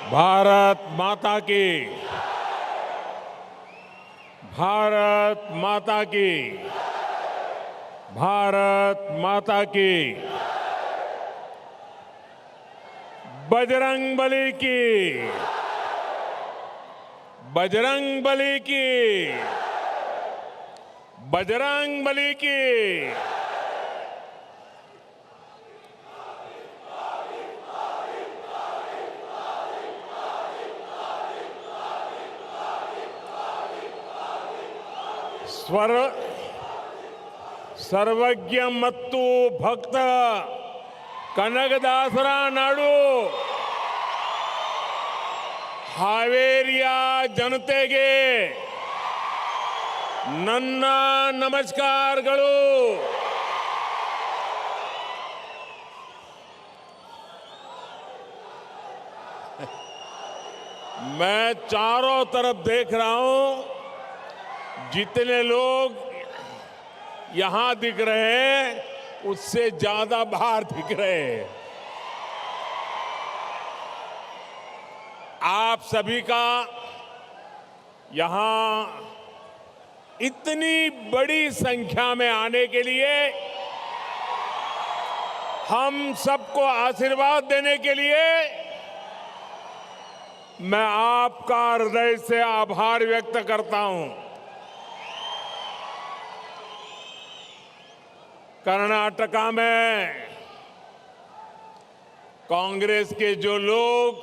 भारत माता की। भारत माता की। भारत माता की। बजरंग बली की। बजरंग बली की। बजरंग बली की। सर्वज्ञ मत्तु भक्त कनकदासरा नाडू हावेरिया जनतेगे ನನ್ನ ನಮಸ್ಕಾರಗಳು। मैं चारों तरफ देख रहा हूं, जितने लोग यहां दिख रहे हैं उससे ज्यादा बाहर दिख रहे हैं। आप सभी का यहां इतनी बड़ी संख्या में आने के लिए, हम सबको आशीर्वाद देने के लिए मैं आपका हृदय से आभार व्यक्त करता हूं। कर्नाटका में कांग्रेस के जो लोग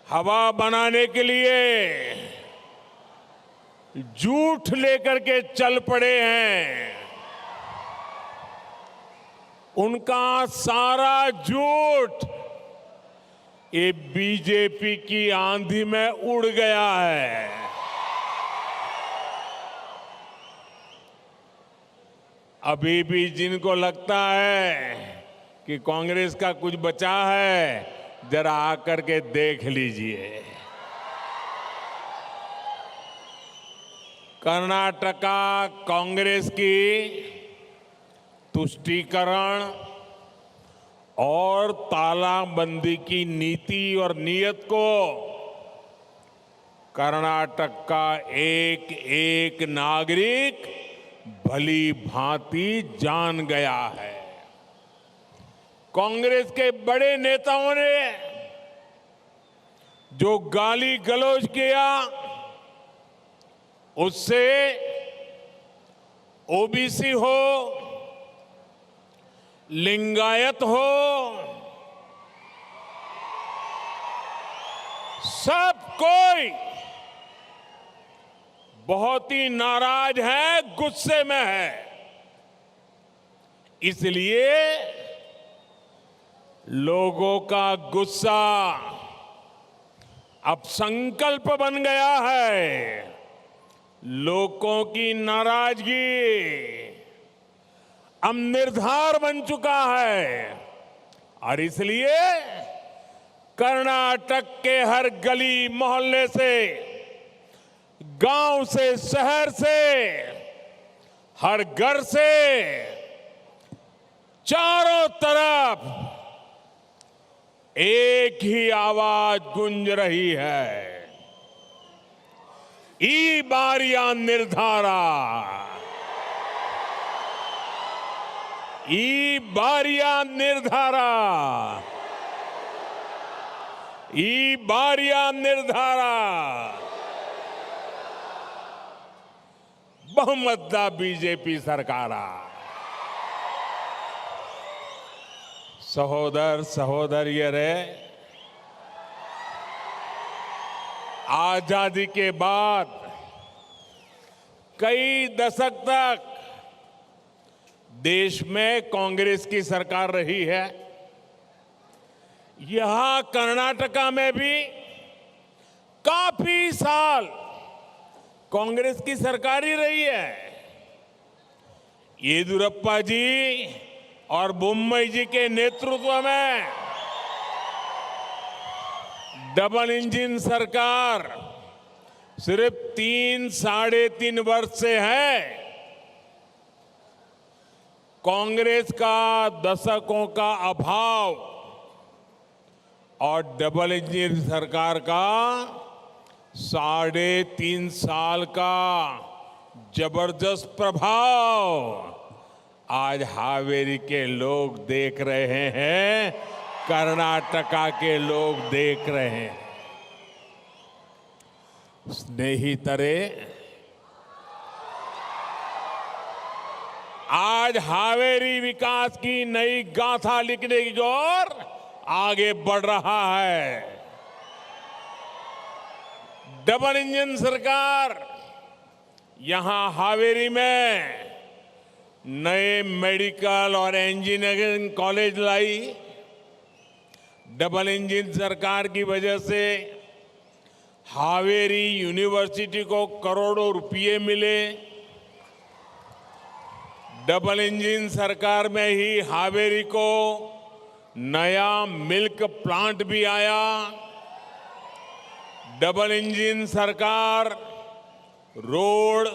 हवा बनाने के लिए झूठ लेकर के चल पड़े हैं, उनका सारा झूठ ये बीजेपी की आंधी में उड़ गया है। अभी भी जिनको लगता है कि कांग्रेस का कुछ बचा है, जरा आकर के देख लीजिए। कर्नाटका कांग्रेस की तुष्टीकरण और तालाबंदी की नीति और नीयत को कर्नाटक का एक एक नागरिक भली भांति जान गया है। कांग्रेस के बड़े नेताओं ने जो गाली गलौज किया, उससे ओबीसी हो, लिंगायत हो, सब कोई बहुत ही नाराज है, गुस्से में है। इसलिए लोगों का गुस्सा अब संकल्प बन गया है। लोगों की नाराजगी अब निर्धार बन चुका है और इसलिए कर्नाटक के हर गली मोहल्ले से, गांव से, शहर से, हर घर से, चारों तरफ एक ही आवाज गूंज रही है, ई बारिया निर्धारा, ई बारिया निर्धारा, ई बारिया निर्धारा। बहुमतदा बीजेपी सरकारा। सहोदर सहोदरियरे, आजादी के बाद कई दशक तक देश में कांग्रेस की सरकार रही है। यहां कर्नाटका में भी काफी साल कांग्रेस की सरकार ही रही है। येदियुरप्पा जी और बोम्मई जी के नेतृत्व में डबल इंजन सरकार सिर्फ 3-3.5 वर्ष से है। कांग्रेस का दशकों का अभाव और डबल इंजन सरकार का 3.5 साल का जबरदस्त प्रभाव आज हावेरी के लोग देख रहे हैं, कर्नाटका के लोग देख रहे हैं। स्नेहितरे, आज हावेरी विकास की नई गाथा लिखने की ओर आगे बढ़ रहा है। डबल इंजन सरकार यहां हावेरी में नए मेडिकल और इंजीनियरिंग कॉलेज लाई। डबल इंजन सरकार की वजह से हावेरी यूनिवर्सिटी को करोड़ों रुपए मिले। डबल इंजन सरकार में ही हावेरी को नया मिल्क प्लांट भी आया। डबल इंजन सरकार रोड,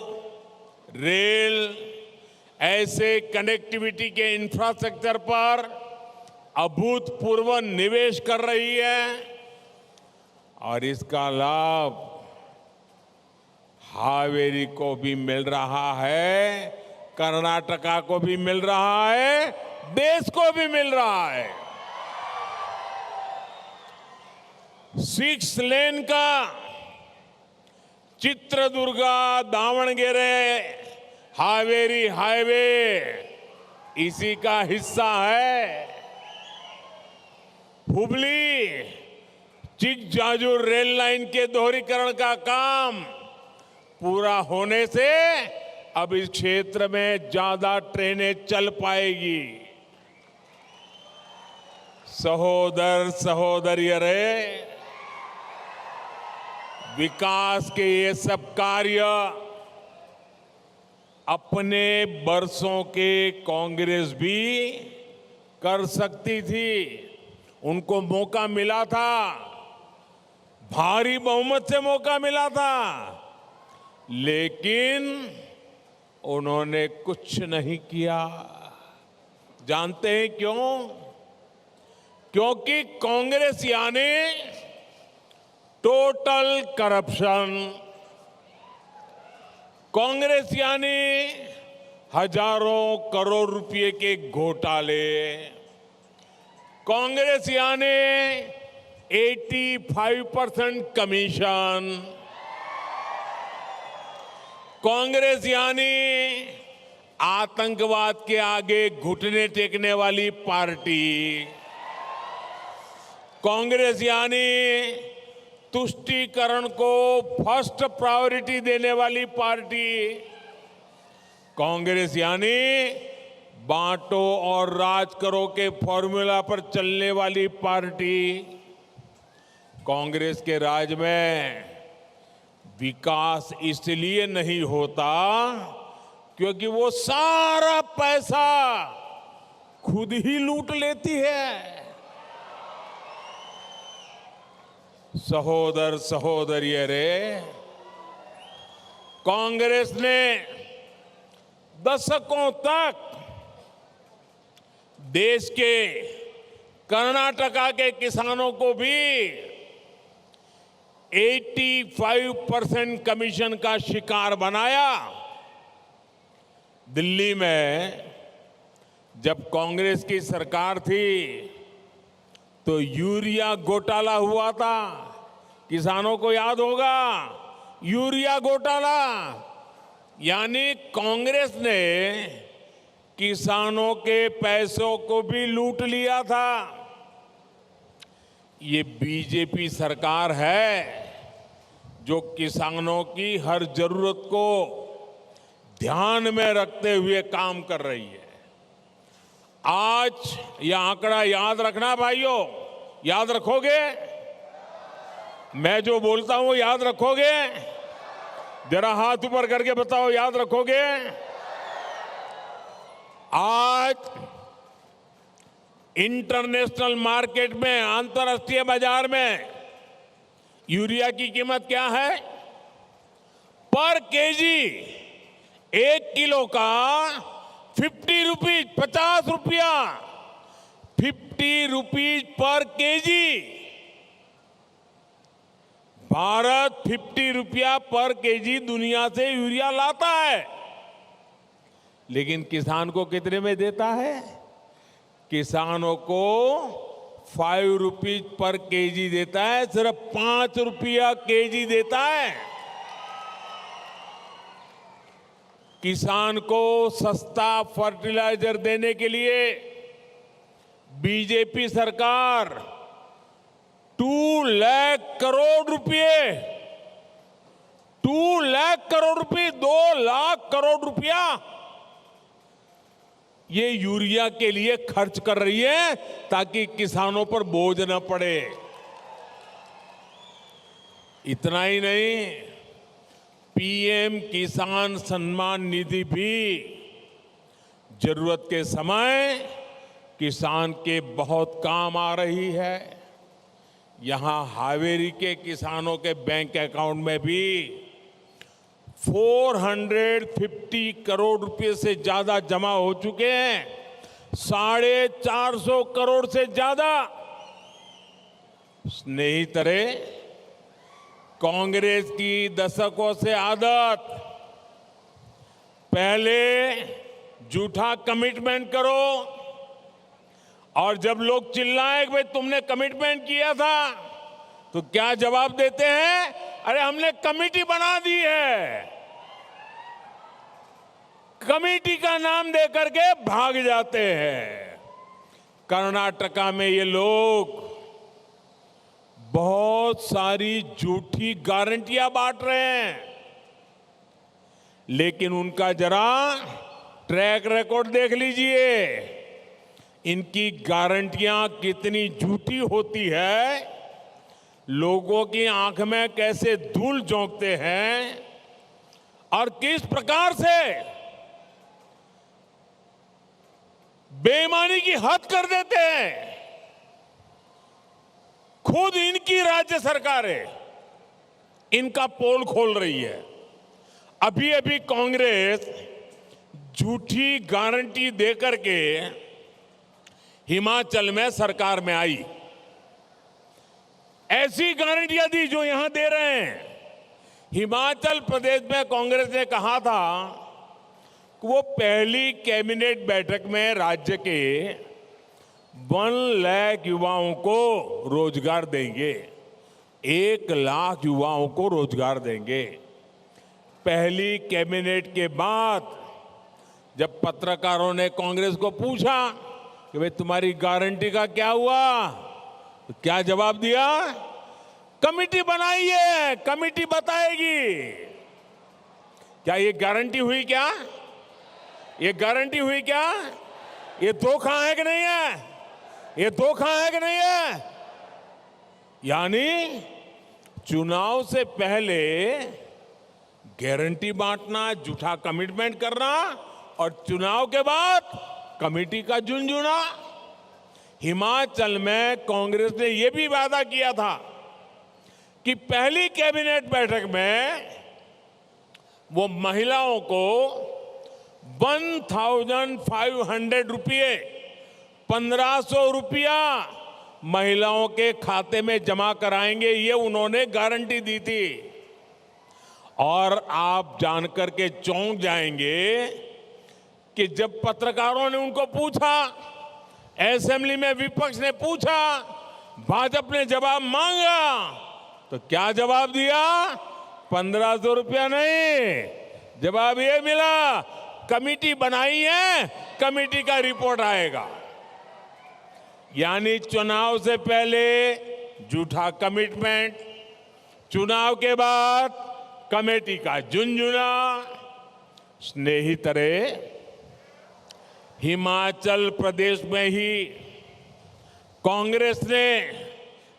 रेल ऐसे कनेक्टिविटी के इंफ्रास्ट्रक्चर पर अभूतपूर्व निवेश कर रही है और इसका लाभ हावेरी को भी मिल रहा है, कर्नाटका को भी मिल रहा है, देश को भी मिल रहा है। 6 लेन का चित्रदुर्गा दावणगेरे हावेरी हाईवे इसी का हिस्सा है। हुबली चिकजाजूर रेल लाइन के दोहरीकरण का काम पूरा होने से अब इस क्षेत्र में ज्यादा ट्रेनें चल पाएगी। सहोदर सहोदरियरे, विकास के ये सब कार्य अपने बरसों के कांग्रेस भी कर सकती थी। उनको मौका मिला था, भारी बहुमत से मौका मिला था, लेकिन उन्होंने कुछ नहीं किया। जानते हैं क्यों? क्योंकि कांग्रेस यानी टोटल करप्शन, कांग्रेस यानी हजारों करोड़ रुपए के घोटाले, कांग्रेस यानी 85% कमीशन, कांग्रेस यानी आतंकवाद के आगे घुटने टेकने वाली पार्टी, कांग्रेस यानी तुष्टीकरण को फर्स्ट प्रायोरिटी देने वाली पार्टी, कांग्रेस यानी बांटो और राज करो के फॉर्मूला पर चलने वाली पार्टी। कांग्रेस के राज में विकास इसलिए नहीं होता क्योंकि वो सारा पैसा खुद ही लूट लेती है। सहोदर सहोदरियरे, कांग्रेस ने दशकों तक देश के कर्नाटका के किसानों को भी 85% कमीशन का शिकार बनाया। दिल्ली में जब कांग्रेस की सरकार थी तो यूरिया घोटाला हुआ था, किसानों को याद होगा, यूरिया घोटाला। यानी कांग्रेस ने किसानों के पैसों को भी लूट लिया था। ये बीजेपी सरकार है जो किसानों की हर जरूरत को ध्यान में रखते हुए काम कर रही है। आज यह आंकड़ा याद रखना भाइयों, याद रखोगे? मैं जो बोलता हूं याद रखोगे? जरा हाथ ऊपर करके बताओ, याद रखोगे? आज इंटरनेशनल मार्केट में, अंतर्राष्ट्रीय बाजार में यूरिया की कीमत क्या है? पर केजी 1 किलो का 50 रुपीज, 50 रुपया, 50 रुपीज पर केजी। भारत 50 रुपया पर केजी दुनिया से यूरिया लाता है, लेकिन किसान को कितने में देता है? किसानों को 5 रुपीज पर केजी देता है, सिर्फ 5 रुपया केजी देता है। किसान को सस्ता फर्टिलाइजर देने के लिए बीजेपी सरकार 2 लाख करोड़ रुपए 2 लाख करोड़ रुपए 2 लाख करोड़ रुपया ये यूरिया के लिए खर्च कर रही है, ताकि किसानों पर बोझ न पड़े। इतना ही नहीं, पीएम किसान सम्मान निधि भी जरूरत के समय किसान के बहुत काम आ रही है। यहां हावेरी के किसानों के बैंक अकाउंट में भी 450 करोड़ रुपए से ज्यादा जमा हो चुके हैं, 450 करोड़ से ज्यादा। स्नेहितरे, कांग्रेस की दशकों से आदत, पहले झूठा कमिटमेंट करो और जब लोग चिल्लाए कि भाई तुमने कमिटमेंट किया था, तो क्या जवाब देते हैं? अरे हमने कमेटी बना दी है। कमेटी का नाम देकर के भाग जाते हैं। कर्नाटका में ये लोग बहुत सारी झूठी गारंटियां बांट रहे हैं, लेकिन उनका जरा ट्रैक रिकॉर्ड देख लीजिए। इनकी गारंटियां कितनी झूठी होती है, लोगों की आंख में कैसे धूल झोंकते हैं और किस प्रकार से बेईमानी की हद कर देते हैं। खुद इनकी राज्य सरकारें इनका पोल खोल रही है। अभी अभी कांग्रेस झूठी गारंटी देकर के हिमाचल में सरकार में आई, ऐसी गारंटियां दी जो यहां दे रहे हैं। हिमाचल प्रदेश में कांग्रेस ने कहा था कि वो पहली कैबिनेट बैठक में राज्य के 1 लाख युवाओं को रोजगार देंगे, 1 लाख युवाओं को रोजगार देंगे। पहली कैबिनेट के बाद जब पत्रकारों ने कांग्रेस को पूछा कि भाई तुम्हारी गारंटी का क्या हुआ, तो क्या जवाब दिया? कमेटी बनाई है, कमेटी बताएगी। क्या ये गारंटी हुई? क्या ये गारंटी हुई? क्या ये धोखा है कि नहीं है? ये धोखा है कि नहीं है? यानी चुनाव से पहले गारंटी बांटना, झूठा कमिटमेंट करना और चुनाव के बाद कमेटी का झुनझुना। हिमाचल में कांग्रेस ने यह भी वादा किया था कि पहली कैबिनेट बैठक में वो महिलाओं को 1,500 रुपये, 1,500 रुपया महिलाओं के खाते में जमा कराएंगे, ये उन्होंने गारंटी दी थी। और आप जानकर के चौंक जाएंगे कि जब पत्रकारों ने उनको पूछा, असेंबली में विपक्ष ने पूछा, भाजपा ने जवाब मांगा, तो क्या जवाब दिया? 1,500 रुपया नहीं, जवाब ये मिला कमेटी बनाई है, कमेटी का रिपोर्ट आएगा। यानी चुनाव से पहले झूठा कमिटमेंट, चुनाव के बाद कमेटी का झुनझुना। स्नेहितरे, हिमाचल प्रदेश में ही कांग्रेस ने,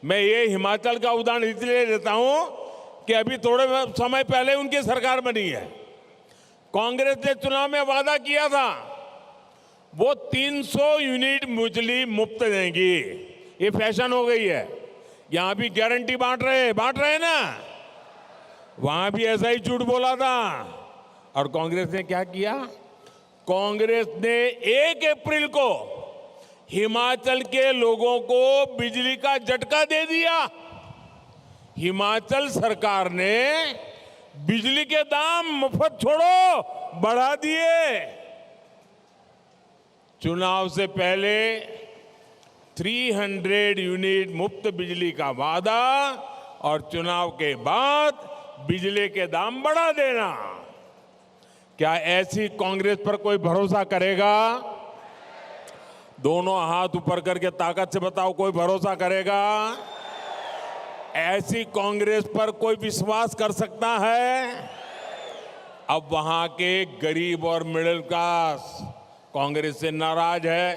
मैं ये हिमाचल का उदाहरण इसलिए देता हूं कि अभी थोड़े समय पहले उनकी सरकार बनी है। कांग्रेस ने चुनाव में वादा किया था वो 300 यूनिट बिजली मुफ्त देंगी। ये फैशन हो गई है, यहां भी गारंटी बांट रहे ना, वहां भी ऐसा ही झूठ बोला था। और कांग्रेस ने क्या किया? कांग्रेस ने 1 अप्रैल को हिमाचल के लोगों को बिजली का झटका दे दिया। हिमाचल सरकार ने बिजली के दाम मुफ्त छोड़ो बढ़ा दिए। चुनाव से पहले 300 यूनिट मुफ्त बिजली का वादा और चुनाव के बाद बिजली के दाम बढ़ा देना। क्या ऐसी कांग्रेस पर कोई भरोसा करेगा? दोनों हाथ ऊपर करके ताकत से बताओ, कोई भरोसा करेगा? ऐसी कांग्रेस पर कोई विश्वास कर सकता है? अब वहां के गरीब और मिडिल क्लास कांग्रेस से नाराज है।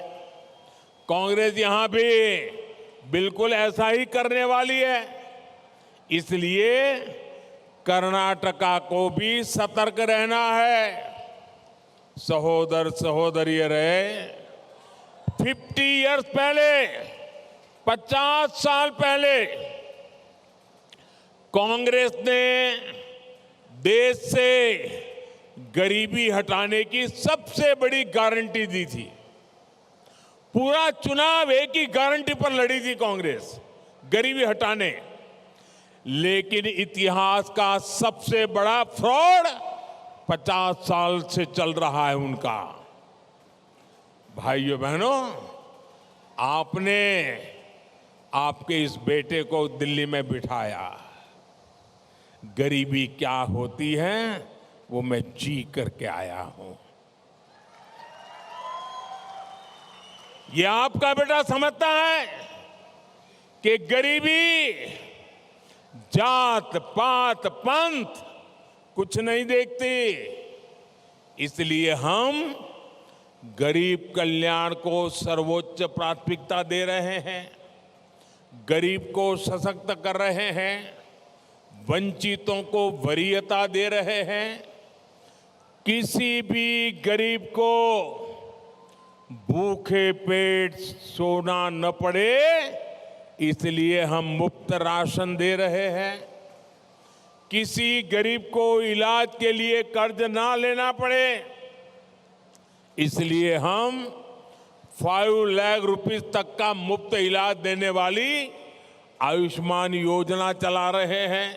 कांग्रेस यहां भी बिल्कुल ऐसा ही करने वाली है। इसलिए कर्नाटका को भी सतर्क रहना है। सहोदर सहोदरियों रहे, 50 इयर्स पहले, 50 साल पहले कांग्रेस ने देश से गरीबी हटाने की सबसे बड़ी गारंटी दी थी। पूरा चुनाव एक ही गारंटी पर लड़ी थी कांग्रेस, गरीबी हटाने। लेकिन इतिहास का सबसे बड़ा फ्रॉड 50 साल से चल रहा है उनका। भाइयों बहनों, आपने आपके इस बेटे को दिल्ली में बिठाया। गरीबी क्या होती है वो मैं जी करके आया हूं। ये आपका बेटा समझता है कि गरीबी जात पात पंथ कुछ नहीं देखती। इसलिए हम गरीब कल्याण को सर्वोच्च प्राथमिकता दे रहे हैं, गरीब को सशक्त कर रहे हैं, वंचितों को वरीयता दे रहे हैं। किसी भी गरीब को भूखे पेट सोना न पड़े, इसलिए हम मुफ्त राशन दे रहे हैं। किसी गरीब को इलाज के लिए कर्ज ना लेना पड़े, इसलिए हम 5 लाख रुपीस तक का मुफ्त इलाज देने वाली आयुष्मान योजना चला रहे हैं।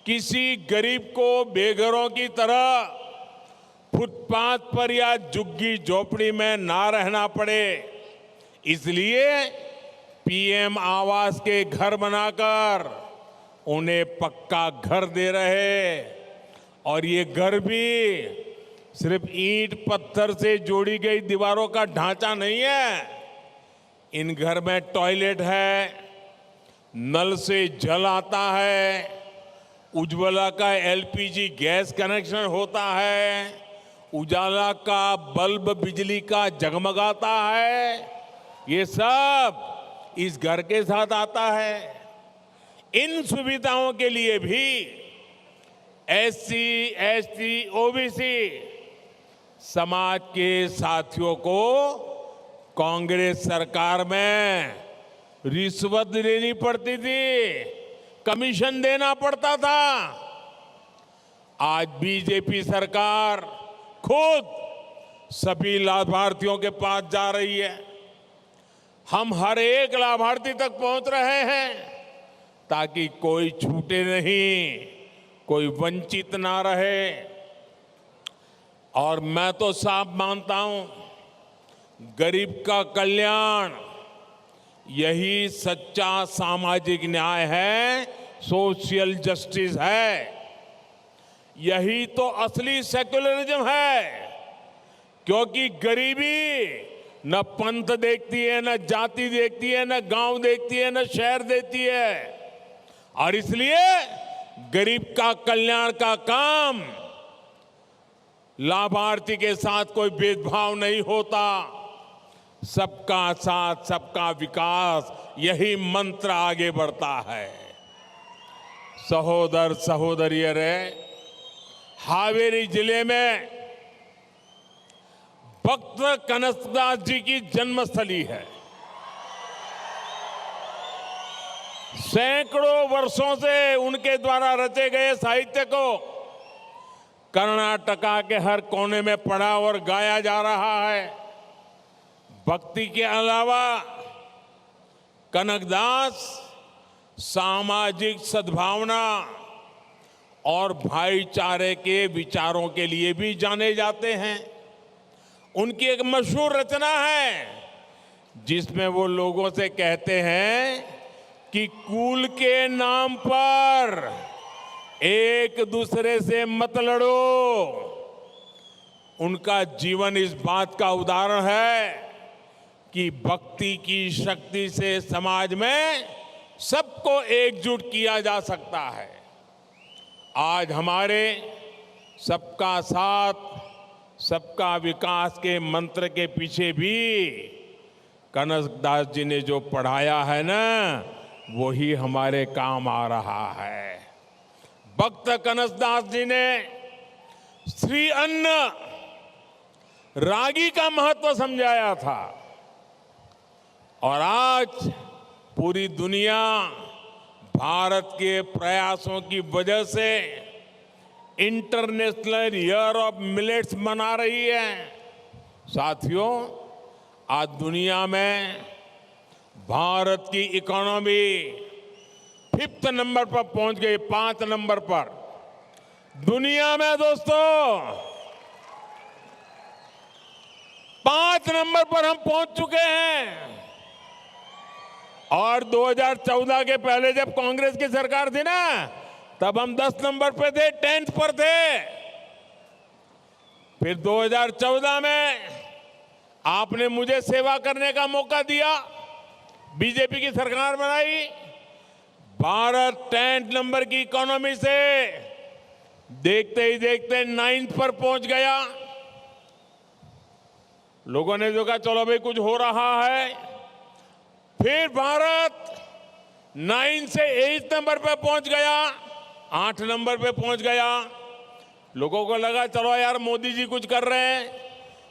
किसी गरीब को बेघरों की तरह फुटपाथ पर या झुग्गी झोपड़ी में ना रहना पड़े, इसलिए पीएम आवास के घर बनाकर उन्हें पक्का घर दे रहे। और ये घर भी सिर्फ ईंट पत्थर से जोड़ी गई दीवारों का ढांचा नहीं है। इन घर में टॉयलेट है, नल से जल आता है, उज्ज्वला का एलपीजी गैस कनेक्शन होता है, उजाला का बल्ब बिजली का जगमगाता है। ये सब इस घर के साथ आता है। इन सुविधाओं के लिए भी एससी, एसटी, ओबीसी समाज के साथियों को कांग्रेस सरकार में रिश्वत लेनी पड़ती थी, कमीशन देना पड़ता था। आज बीजेपी सरकार खुद सभी लाभार्थियों के पास जा रही है। हम हर एक लाभार्थी तक पहुंच रहे हैं ताकि कोई छूटे नहीं, कोई वंचित ना रहे। और मैं तो साफ मानता हूं, गरीब का कल्याण यही सच्चा सामाजिक न्याय है, सोशल जस्टिस है। यही तो असली सेक्युलरिज्म है। क्योंकि गरीबी न पंथ देखती है, न जाति देखती है, न गांव देखती है, न शहर देखती है। और इसलिए गरीब का कल्याण का काम, लाभार्थी के साथ कोई भेदभाव नहीं होता। सबका साथ, सबका विकास, यही मंत्र आगे बढ़ता है। सहोदर सहोदरियों रे, हावेरी जिले में भक्त कनकदास जी की जन्मस्थली है। सैकड़ों वर्षों से उनके द्वारा रचे गए साहित्य को कर्नाटका के हर कोने में पढ़ा और गाया जा रहा है। भक्ति के अलावा कनकदास सामाजिक सद्भावना और भाईचारे के विचारों के लिए भी जाने जाते हैं। उनकी एक मशहूर रचना है जिसमें वो लोगों से कहते हैं कि कुल के नाम पर एक दूसरे से मत लड़ो। उनका जीवन इस बात का उदाहरण है कि भक्ति की शक्ति से समाज में सबको एकजुट किया जा सकता है। आज हमारे सबका साथ सबका विकास के मंत्र के पीछे भी कनकदास जी ने जो पढ़ाया है ना, वही हमारे काम आ रहा है। भक्त कनकदास जी ने श्री अन्न रागी का महत्व समझाया था और आज पूरी दुनिया भारत के प्रयासों की वजह से इंटरनेशनल ईयर ऑफ मिलेट्स मना रही है। साथियों, आज दुनिया में भारत की इकोनॉमी 5th नंबर पर पहुंच गई, 5 नंबर पर दुनिया में। दोस्तों, 5 नंबर पर हम पहुंच चुके हैं। और 2014 के पहले जब कांग्रेस की सरकार थी ना, तब हम 10 नंबर पे थे, 10th पर थे। फिर 2014 में आपने मुझे सेवा करने का मौका दिया, बीजेपी की सरकार बनाई। भारत 10th नंबर की इकोनॉमी से देखते ही देखते 9th पर पहुंच गया। लोगों ने जो कहा चलो भाई कुछ हो रहा है। फिर भारत 9 से 8th नंबर पे पहुंच गया, 8 नंबर पे पहुंच गया। लोगों को लगा चलो यार मोदी जी कुछ कर रहे हैं।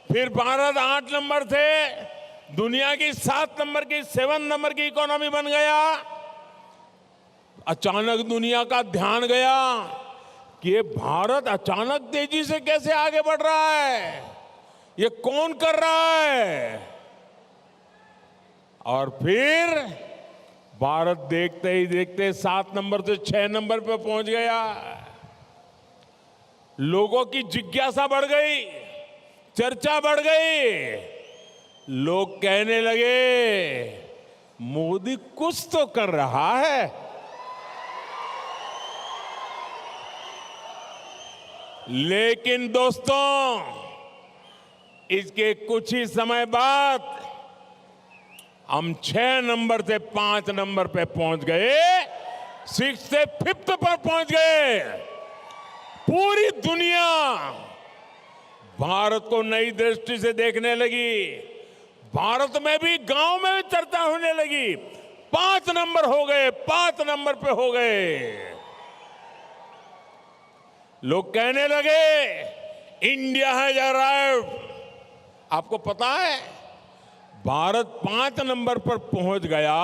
फिर भारत 8 नंबर से दुनिया की 7 नंबर की 7 नंबर की इकोनॉमी बन गया। अचानक दुनिया का ध्यान गया कि ये भारत अचानक तेजी से कैसे आगे बढ़ रहा है, ये कौन कर रहा है। और फिर भारत देखते ही देखते 7 नंबर से 6 नंबर पे पहुंच गया। लोगों की जिज्ञासा बढ़ गई, चर्चा बढ़ गई। लोग कहने लगे मोदी कुछ तो कर रहा है। लेकिन दोस्तों, इसके कुछ ही समय बाद हम 6 नंबर से 5 नंबर पे पहुंच गए, 6 से 5th पर पहुंच गए। पूरी दुनिया भारत को नई दृष्टि से देखने लगी। भारत में भी, गांव में भी चर्चा होने लगी। 5 नंबर हो गए, 5 नंबर पे हो गए। लोग कहने लगे इंडिया हैज अराइव्ड। आपको पता है, भारत 5 नंबर पर पहुंच गया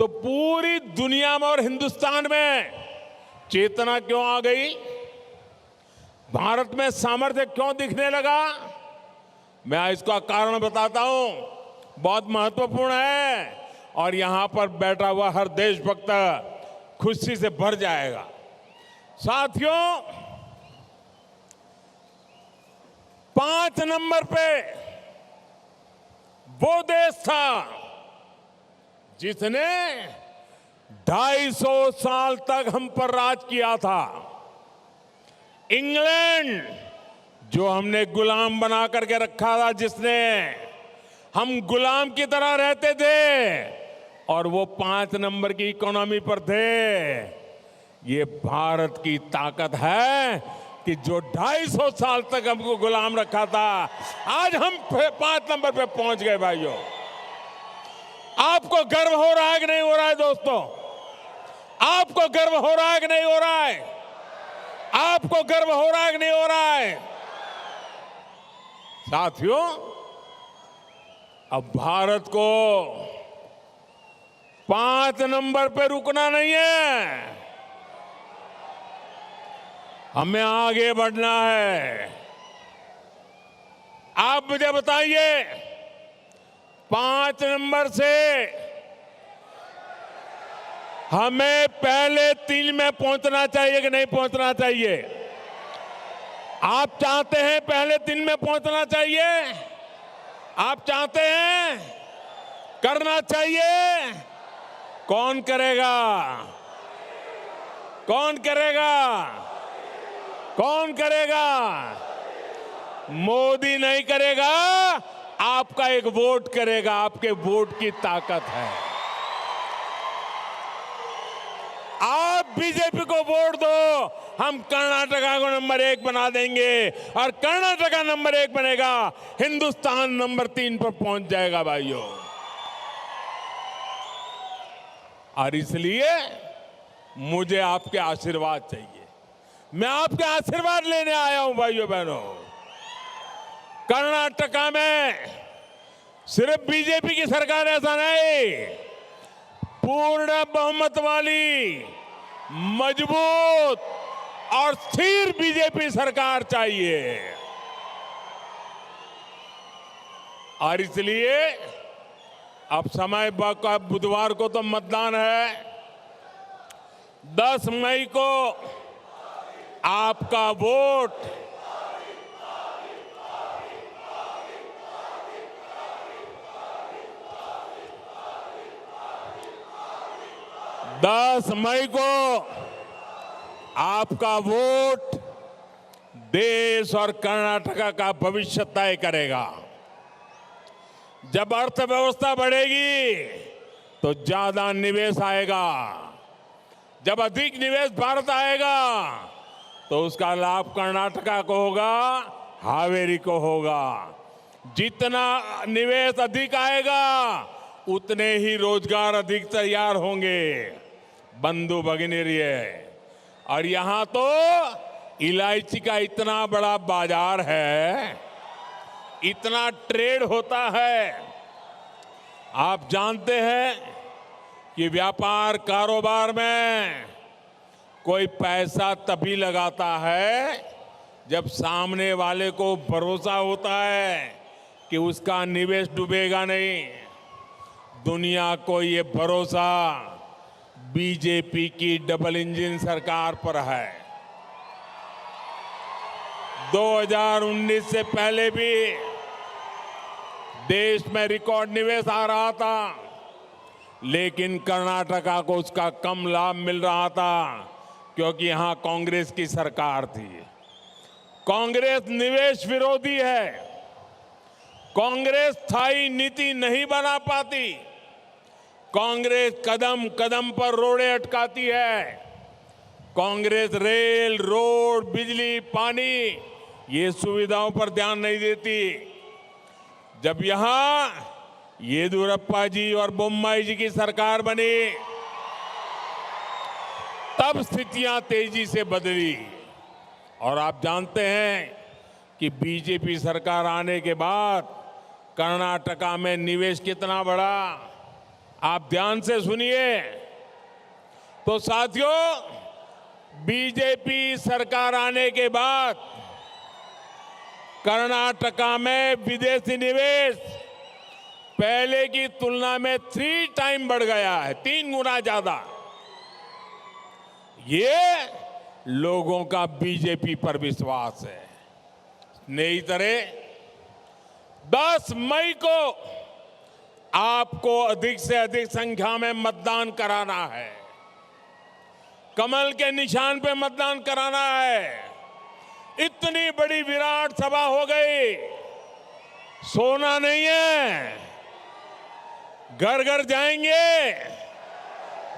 तो पूरी दुनिया में और हिंदुस्तान में चेतना क्यों आ गई? भारत में सामर्थ्य क्यों दिखने लगा? मैं इसका कारण बताता हूं, बहुत महत्वपूर्ण है और यहां पर बैठा हुआ हर देशभक्त खुशी से भर जाएगा। साथियों, 5 नंबर पे वो देश था जिसने 250 साल तक हम पर राज किया था। इंग्लैंड, जो हमने गुलाम बना करके रखा था, जिसने हम गुलाम की तरह रहते थे और वो 5 नंबर की इकोनॉमी पर थे। ये भारत की ताकत है कि जो 250 साल तक हमको गुलाम रखा था, आज हम 5 नंबर पे पहुंच गए। भाइयों, आपको गर्व हो रहा है कि नहीं हो रहा है? दोस्तों, आपको गर्व हो रहा है कि नहीं हो रहा है? आपको गर्व हो रहा है कि नहीं हो रहा है? साथियों, अब भारत को 5 नंबर पे रुकना नहीं है, हमें आगे बढ़ना है। आप मुझे बताइए, 5 नंबर से हमें पहले 3 में पहुंचना चाहिए कि नहीं पहुंचना चाहिए? आप चाहते हैं पहले 3 में पहुंचना चाहिए? आप चाहते हैं? करना चाहिए? कौन करेगा? कौन करेगा? कौन करेगा? मोदी नहीं करेगा, आपका एक वोट करेगा। आपके वोट की ताकत है। आप बीजेपी को वोट दो, हम कर्नाटका को नंबर 1 बना देंगे और कर्नाटका नंबर 1 बनेगा, हिंदुस्तान नंबर 3 पर पहुंच जाएगा भाइयों। और इसलिए मुझे आपके आशीर्वाद चाहिए। मैं आपके आशीर्वाद लेने आया हूं भाइयों बहनों। कर्नाटका में सिर्फ बीजेपी की सरकार ऐसा नहीं, पूर्ण बहुमत वाली मजबूत और स्थिर बीजेपी सरकार चाहिए। और इसलिए अब समय का बुधवार को तो मतदान है, 10 मई को आपका वोट आपका वोट देश और कर्नाटका का भविष्य तय करेगा। जब अर्थव्यवस्था बढ़ेगी तो ज्यादा निवेश आएगा। जब अधिक निवेश भारत आएगा तो उसका लाभ कर्नाटका को होगा, हावेरी को होगा। जितना निवेश अधिक आएगा उतने ही रोजगार अधिक तैयार होंगे। बंधु भगिनीरिये, और यहां तो इलायची का इतना बड़ा बाजार है, इतना ट्रेड होता है। आप जानते हैं कि व्यापार कारोबार में कोई पैसा तभी लगाता है जब सामने वाले को भरोसा होता है कि उसका निवेश डूबेगा नहीं। दुनिया को ये भरोसा बीजेपी की डबल इंजन सरकार पर है। 2019 से पहले भी देश में रिकॉर्ड निवेश आ रहा था, लेकिन कर्नाटका को उसका कम लाभ मिल रहा था क्योंकि यहां कांग्रेस की सरकार थी। कांग्रेस निवेश विरोधी है। कांग्रेस स्थायी नीति नहीं बना पाती। कांग्रेस कदम कदम पर रोड़े अटकाती है। कांग्रेस रेल, रोड, बिजली, पानी ये सुविधाओं पर ध्यान नहीं देती। जब यहां येदियुरप्पा जी और बोम्मई जी की सरकार बनी तब स्थितियां तेजी से बदली। और आप जानते हैं कि बीजेपी सरकार आने के बाद कर्नाटका में निवेश कितना बढ़ा। आप ध्यान से सुनिए। तो साथियों, बीजेपी सरकार आने के बाद कर्नाटका में विदेशी निवेश पहले की तुलना में 3 टाइम बढ़ गया है, 3 गुना ज्यादा। ये लोगों का बीजेपी पर विश्वास है। स्नेहितरे, 10 मई को आपको अधिक से अधिक संख्या में मतदान कराना है। कमल के निशान पे मतदान कराना है। इतनी बड़ी विराट सभा हो गई, सोना नहीं है। घर घर जाएंगे।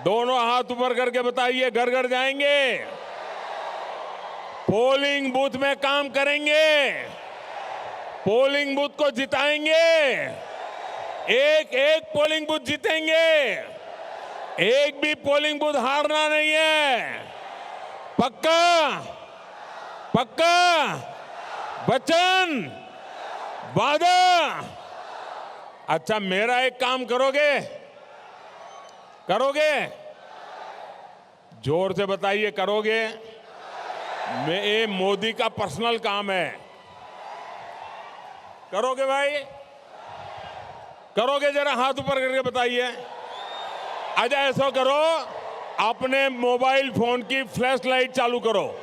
दोनों हाथ ऊपर करके बताइए, घर घर जाएंगे। पोलिंग बूथ में काम करेंगे। पोलिंग बूथ को जिताएंगे। एक एक पोलिंग बूथ जीतेंगे। एक भी पोलिंग बूथ हारना नहीं है। पक्का? पक्का? वचन? वादा? अच्छा, मेरा एक काम करोगे? करोगे? जोर से बताइए, करोगे? ये मोदी का पर्सनल काम है। करोगे भाई? करोगे? जरा हाथ ऊपर करके बताइए। अच्छा, ऐसा करो, अपने मोबाइल फोन की फ्लैश लाइट चालू करो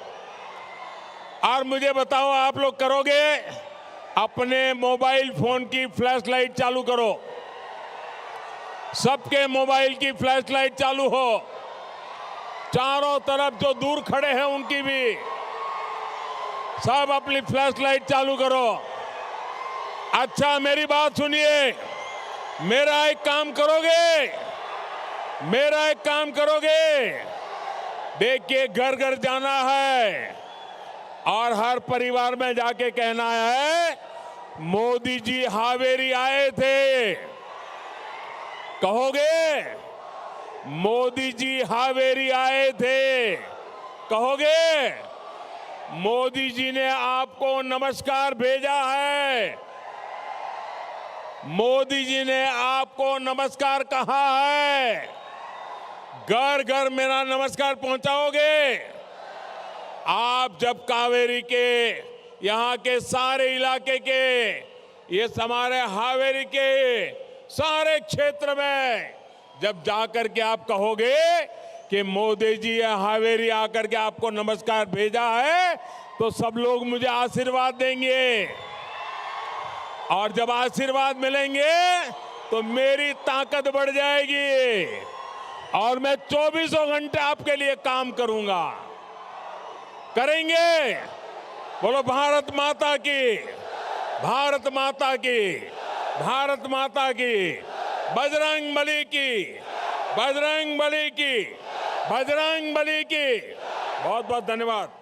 और मुझे बताओ, आप लोग करोगे? अपने मोबाइल फोन की फ्लैश लाइट चालू करो। सबके मोबाइल की फ्लैश लाइट चालू हो। चारों तरफ जो दूर खड़े हैं उनकी भी सब अपनी फ्लैश लाइट चालू करो। अच्छा, मेरी बात सुनिए। मेरा एक काम करोगे? मेरा एक काम करोगे? देखिए, घर घर जाना है और हर परिवार में जाके कहना है, मोदी जी हावेरी आए थे। कहोगे? मोदी जी हावेरी आए थे। कहोगे? मोदी जी ने आपको नमस्कार भेजा है। मोदी जी ने आपको नमस्कार कहा है। घर घर मेरा नमस्कार पहुंचाओगे? आप जब कावेरी के यहाँ के सारे इलाके के, ये हमारे हावेरी के सारे क्षेत्र में जब जाकर के आप कहोगे कि मोदी जी हावेरी आकर के आपको नमस्कार भेजा है, तो सब लोग मुझे आशीर्वाद देंगे और जब आशीर्वाद मिलेंगे तो मेरी ताकत बढ़ जाएगी और मैं 24 घंटे आपके लिए काम करूंगा। करेंगे? बोलो भारत माता की, भारत माता की, भारत माता की, बजरंग बली की, बजरंग बली की, बजरंग बली की। बहुत बहुत धन्यवाद।